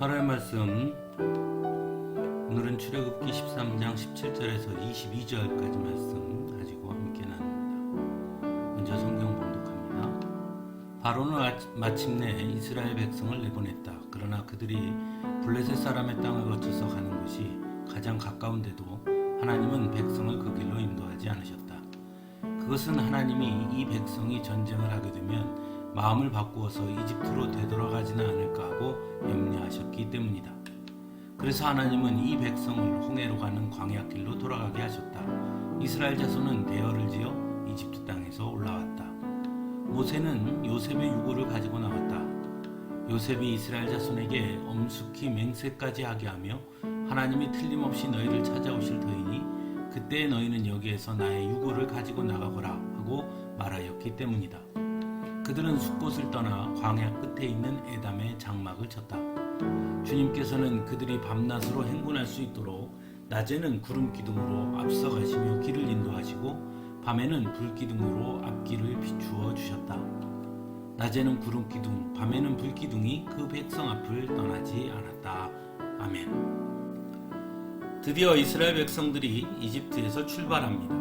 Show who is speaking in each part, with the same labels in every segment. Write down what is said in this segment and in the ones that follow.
Speaker 1: 하나님의 말씀, 오늘은 출애굽기 13장 17절에서 22절까지 말씀 가지고 함께 나눕니다. 먼저 성경 봉독합니다. 바로는 마침내 이스라엘 백성을 내보냈다. 그러나 그들이 블레셋 사람의 땅을 거쳐서 가는 곳이 가장 가까운데도 하나님은 백성을 그 길로 인도하지 않으셨다. 그것은 하나님이 이 백성이 전쟁을 하게 되면 마음을 바꾸어서 이집트로 되돌아가지는 않을까 하고 염려하셨기 때문이다. 그래서 하나님은 이 백성을 홍해로 가는 광야길로 돌아가게 하셨다. 이스라엘 자손은 대열을 지어 이집트 땅에서 올라왔다. 모세는 요셉의 유고를 가지고 나왔다. 요셉이 이스라엘 자손에게 엄숙히 맹세까지 하게 하며 하나님이 틀림없이 너희를 찾아오실 터이니 그때 너희는 여기에서 나의 유고를 가지고 나가거라 하고 말하였기 때문이다. 그들은 숫곳을 떠나 광야 끝에 있는 에담에 장막을 쳤다. 주님께서는 그들이 밤낮으로 행군할 수 있도록 낮에는 구름 기둥으로 앞서가시며 길을 인도하시고 밤에는 불 기둥으로 앞길을 비추어 주셨다. 낮에는 구름 기둥, 밤에는 불 기둥이 그 백성 앞을 떠나지 않았다. 아멘. 드디어 이스라엘 백성들이 이집트에서 출발합니다.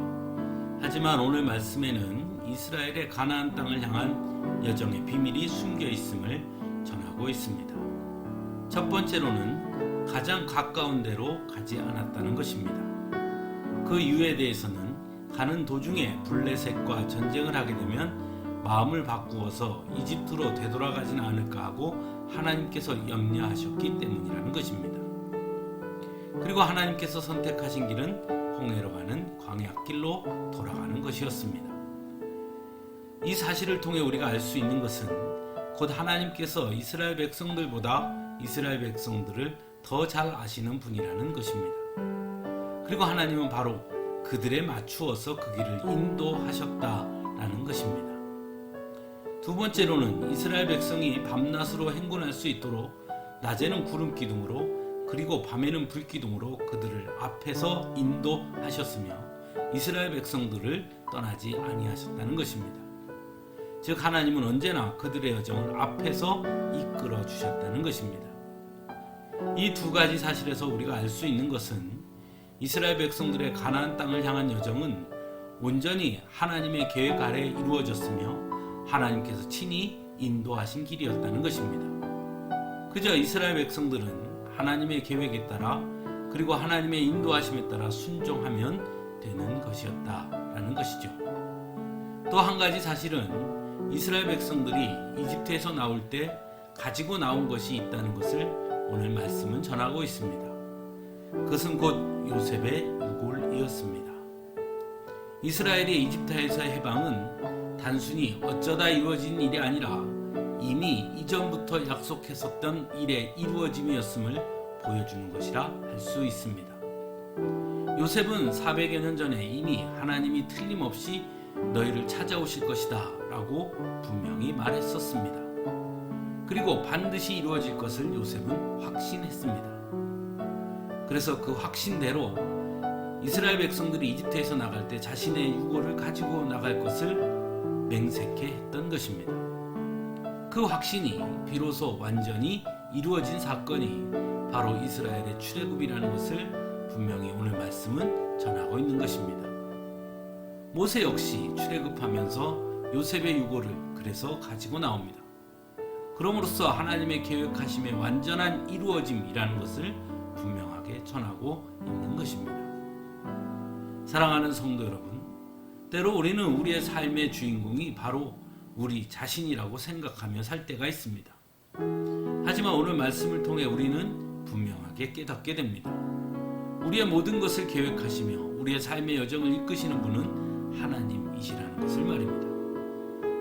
Speaker 1: 하지만 오늘 말씀에는 이스라엘의 가나안 땅을 향한 여정의 비밀이 숨겨 있음을 전하고 있습니다. 첫 번째로는 가장 가까운 데로 가지 않았다는 것입니다. 그 이유에 대해서는 가는 도중에 블레셋과 전쟁을 하게 되면 마음을 바꾸어서 이집트로 되돌아가지는 않을까 하고 하나님께서 염려하셨기 때문이라는 것입니다. 그리고 하나님께서 선택하신 길은 홍해로 가는 광야길로 돌아가는 것이었습니다. 이 사실을 통해 우리가 알 수 있는 것은 곧 하나님께서 이스라엘 백성들보다 이스라엘 백성들을 더 잘 아시는 분이라는 것입니다. 그리고 하나님은 바로 그들에 맞추어서 그 길을 인도하셨다라는 것입니다. 두 번째로는 이스라엘 백성이 밤낮으로 행군할 수 있도록 낮에는 구름 기둥으로 그리고 밤에는 불 기둥으로 그들을 앞에서 인도하셨으며 이스라엘 백성들을 떠나지 아니하셨다는 것입니다. 즉 하나님은 언제나 그들의 여정을 앞에서 이끌어 주셨다는 것입니다. 이 두 가지 사실에서 우리가 알 수 있는 것은 이스라엘 백성들의 가나안 땅을 향한 여정은 온전히 하나님의 계획 아래 이루어졌으며 하나님께서 친히 인도하신 길이었다는 것입니다. 그저 이스라엘 백성들은 하나님의 계획에 따라 그리고 하나님의 인도하심에 따라 순종하면 되는 것이었다라는 것이죠. 또 한 가지 사실은 이스라엘 백성들이 이집트에서 나올 때 가지고 나온 것이 있다는 것을 오늘 말씀은 전하고 있습니다. 그것은 곧 요셉의 유골이었습니다. 이스라엘의 이집트에서의 해방은 단순히 어쩌다 이루어진 일이 아니라 이미 이전부터 약속했었던 일의 이루어짐이었음을 보여주는 것이라 할 수 있습니다. 요셉은 400여 년 전에 이미 하나님이 틀림없이 너희를 찾아오실 것이다 라고 분명히 말했었습니다. 그리고 반드시 이루어질 것을 요셉은 확신했습니다. 그래서 그 확신대로 이스라엘 백성들이 이집트에서 나갈 때 자신의 유고를 가지고 나갈 것을 맹세케 했던 것입니다. 그 확신이 비로소 완전히 이루어진 사건이 바로 이스라엘의 출애굽이라는 것을 분명히 오늘 말씀은 전하고 있는 것입니다. 모세 역시 출애굽하면서 요셉의 유고를 그래서 가지고 나옵니다. 그럼으로써 하나님의 계획하심의 완전한 이루어짐이라는 것을 분명하게 전하고 있는 것입니다. 사랑하는 성도 여러분, 때로 우리는 우리의 삶의 주인공이 바로 우리 자신이라고 생각하며 살 때가 있습니다. 하지만 오늘 말씀을 통해 우리는 분명하게 깨닫게 됩니다. 우리의 모든 것을 계획하시며 우리의 삶의 여정을 이끄시는 분은 하나님이시라는 것을 말입니다.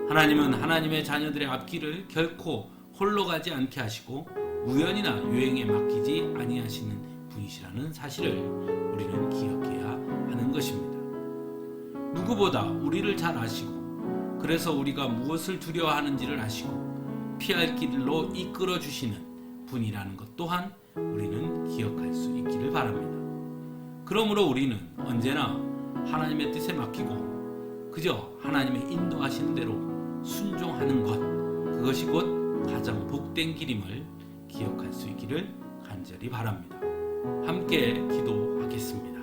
Speaker 1: 하나님은 하나님의 자녀들의 앞길을 결코 홀로 가지 않게 하시고 우연이나 유행에 맡기지 아니하시는 분이시라는 사실을 우리는 기억해야 하는 것입니다. 누구보다 우리를 잘 아시고 그래서 우리가 무엇을 두려워하는지를 아시고 피할 길로 이끌어 주시는 분이라는 것 또한 우리는 기억할 수 있기를 바랍니다. 그러므로 우리는 언제나 하나님의 뜻에 맡기고 그저 하나님의 인도하시는 대로 순종하는 것, 그것이 곧 가장 복된 길임을 기억할 수 있기를 간절히 바랍니다. 함께 기도하겠습니다.